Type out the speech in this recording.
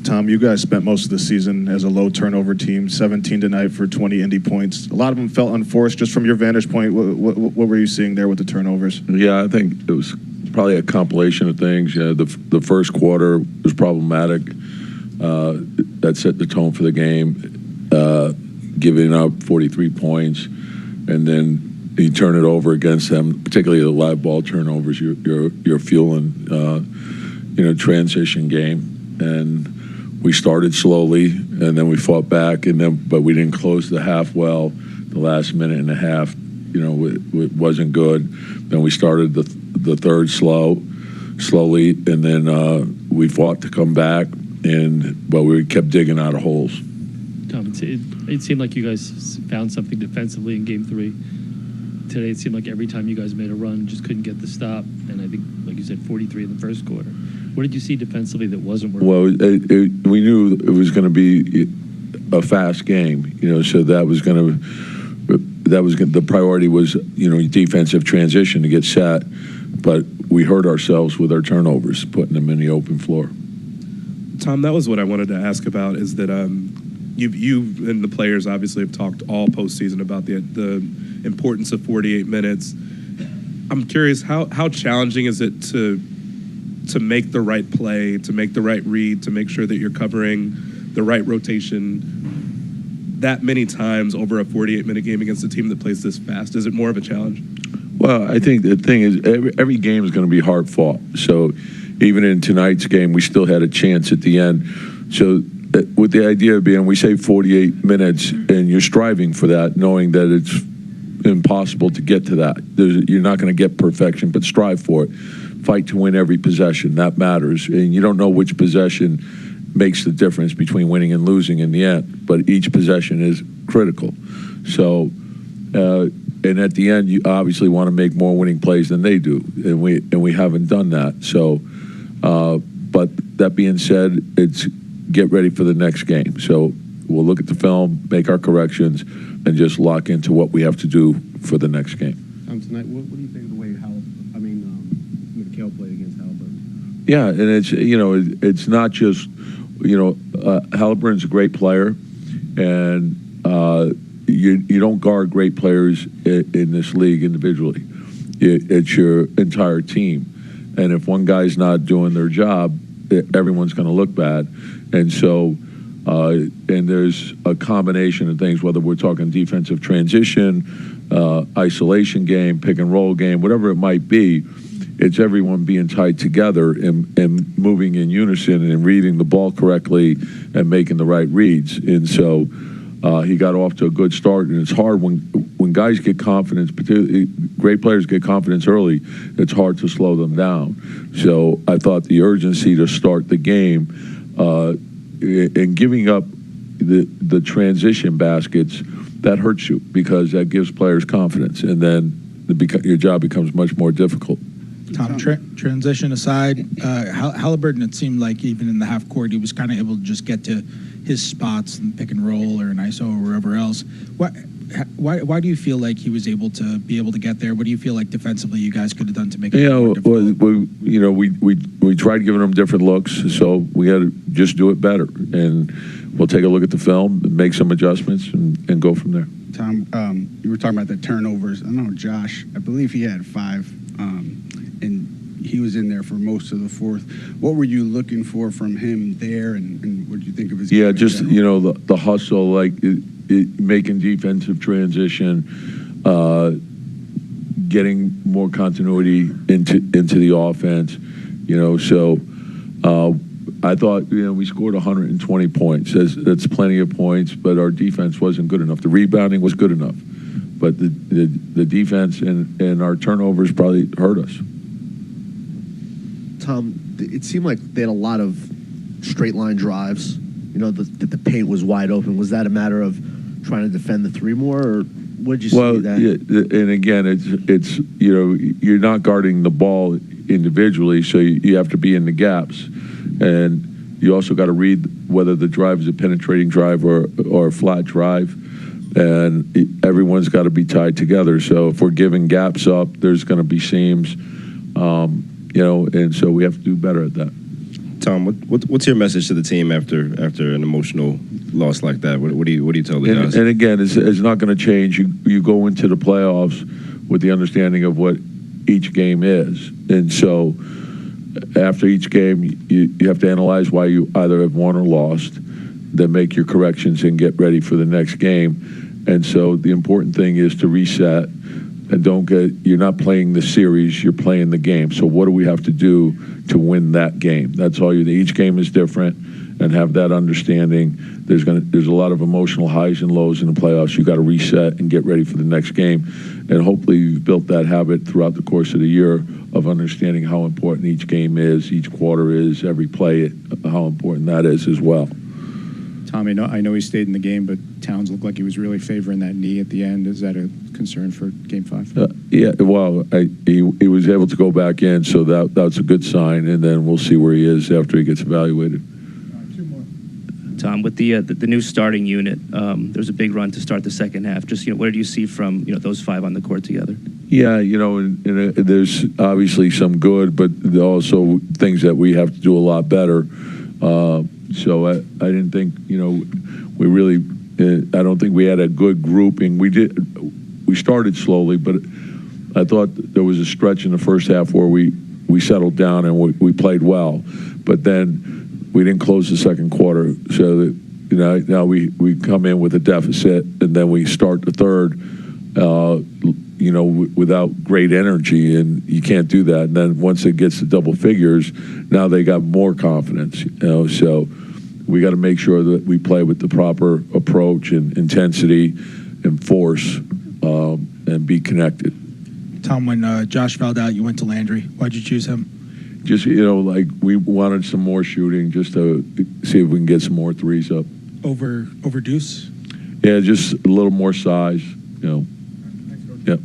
Tom, you guys spent most of the season as a low turnover team, 17 tonight for 20 Indy points. A lot of them felt unforced. Just from your vantage point, what were you seeing there with the turnovers? Yeah, I think it was probably a compilation of things. You know, the first quarter was problematic. That set the tone for the game, giving up 43 points, and then you turn it over against them, particularly the live ball turnovers. You're fueling, transition game. And we started slowly, and then we fought back, but we didn't close the half well. The last minute and a half, it wasn't good. Then we started the third slowly, and then we fought to come back, but we kept digging out of holes. Tom, it seemed like you guys found something defensively in Game 3. Today, it seemed like every time you guys made a run, just couldn't get the stop. And I think, like you said, 43 in the first quarter. What did you see defensively that wasn't working? Well, we knew it was going to be a fast game, so the priority was, defensive transition to get set, but we hurt ourselves with our turnovers, putting them in the open floor. Tom, that was what I wanted to ask about, is that you and the players obviously have talked all postseason about the importance of 48 minutes. I'm curious, how challenging is it to make the right play, to make the right read, to make sure that you're covering the right rotation that many times over a 48-minute game against a team that plays this fast? Is it more of a challenge? Well, I think the thing is every game is going to be hard fought. So even in tonight's game, we still had a chance at the end. So with the idea being we say 48 minutes and you're striving for that, knowing that it's impossible to get to that. You're not going to get perfection, but strive for it. Fight to win every possession. That matters. And you don't know which possession makes the difference between winning and losing in the end, but each possession is critical. So, and at the end, you obviously want to make more winning plays than they do, and we haven't done that. So, but that being said, it's get ready for the next game. So we'll look at the film, make our corrections, and just lock into what we have to do for the next game. Tonight, what do you think of the way Mikal played against Haliburton? Yeah, and it's not just Haliburton's a great player, and you don't guard great players in this league individually. It's your entire team, and if one guy's not doing their job, everyone's going to look bad, and so. And there's a combination of things, whether we're talking defensive transition, isolation game, pick and roll game, whatever it might be, it's everyone being tied together and moving in unison and reading the ball correctly and making the right reads. And so he got off to a good start, and it's hard when guys get confidence, particularly great players get confidence early, it's hard to slow them down. So I thought the urgency to start the game and giving up the transition baskets, that hurts you because that gives players confidence, and then your job becomes much more difficult. Tom, transition aside, Haliburton, it seemed like even in the half court, he was kind of able to just get to his spots in pick and roll or an ISO or wherever else. Why do you feel like he was able to get there? What do you feel like defensively you guys could have done to make it more difficult? We tried giving them different looks, so we had to just do it better. And we'll take a look at the film, make some adjustments, and go from there. Tom, you were talking about the turnovers. I know Josh, I believe he had 5, and he was in there for most of the fourth. What were you looking for from him there, and what did you think of his game? Yeah, just, the hustle, like making defensive transition, getting more continuity into the offense, so I thought, we scored 120 points. That's plenty of points, but our defense wasn't good enough. The rebounding was good enough, but the defense and our turnovers probably hurt us. Tom, it seemed like they had a lot of straight line drives, that the paint was wide open. Was that a matter of trying to defend the three more, or what did you see that? Yeah, and again, it's you're not guarding the ball individually, so you have to be in the gaps, and you also got to read whether the drive is a penetrating drive or a flat drive, and everyone's got to be tied together. So if we're giving gaps up, there's going to be seams, and so we have to do better at that. Tom, what's your message to the team after an emotional loss like that? What do you tell the guys? And again, it's not going to change. You go into the playoffs with the understanding of what each game is, and so after each game, you have to analyze why you either have won or lost, then make your corrections and get ready for the next game. And so the important thing is to reset and you're not playing the series, you're playing the game. So what do we have to do to win that game? That's all each game is different, and have that understanding. There's a lot of emotional highs and lows in the playoffs. You got to reset and get ready for the next game. And hopefully you've built that habit throughout the course of the year of understanding how important each game is, each quarter is, every play, how important that is as well. Tom, I know he stayed in the game, but Towns looked like he was really favoring that knee at the end. Is that a concern for Game 5? Yeah, well, he was able to go back in, so that's a good sign, and then we'll see where he is after he gets evaluated. Tom, with the new starting unit, there was a big run to start the second half. Just what did you see from those five on the court together? Yeah, and there's obviously some good, but also things that we have to do a lot better. So I didn't think we really. I don't think we had a good grouping. We started slowly, but I thought there was a stretch in the first half where we settled down and we played well, but then we didn't close the second quarter. So that now we come in with a deficit, and then we start the third. Without great energy, and you can't do that. And then once it gets to double figures, now they got more confidence. So we got to make sure that we play with the proper approach and intensity and force, and be connected. Tom, when Josh fouled out, you went to Landry. Why'd you choose him? Just we wanted some more shooting, just to see if we can get some more threes up. Over Deuce? Yeah, just a little more size. Yep.